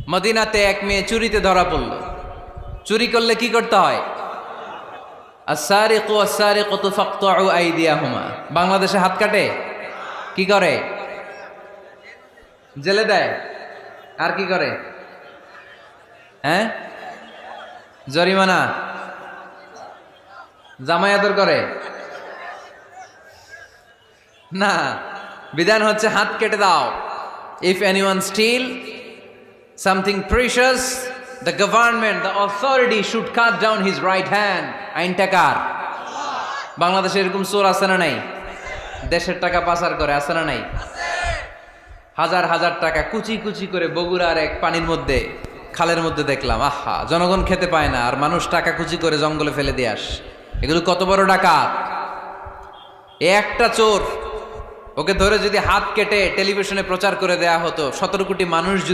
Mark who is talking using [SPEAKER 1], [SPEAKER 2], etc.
[SPEAKER 1] মদিনাতে এক মেয়ে চুরিতে ধরা পড়ল। চুরি করলে কি করতে হয়? আস-সারিকু ওয়াস-সারিকাতু ফাকতাউ আইদিয়াহুমা। বাংলাদেশে হাত কাটে? কি করে? জেলে দেয়। আর কি করে? হ্যাঁ, জরিমানা, জামাই আদর করে না, বিধান হচ্ছে হাত কেটে দাও। If anyone steal something precious, the government, the authority should cut down his right hand. আইনটা কার? বাংলাদেশে এরকম চোর আছে না নাই? দেশের টাকা পাচার করে আছে না নাই? হাজার হাজার টাকা কুচি কুচি করে বগুড়ার এক পানির মধ্যে, খালের মধ্যে দেখলাম। আহা, জনগণ খেতে পায় না আর মানুষ টাকা কুচি করে জঙ্গলে ফেলে দিয়ে আস। এগুলো কত বড় ডাকাত! একটা চোর, ওকে ধরে যদি হাত কেটে টেলিভিশনে প্রচার করে দেয়া হতো, 17 কোটি মানুষ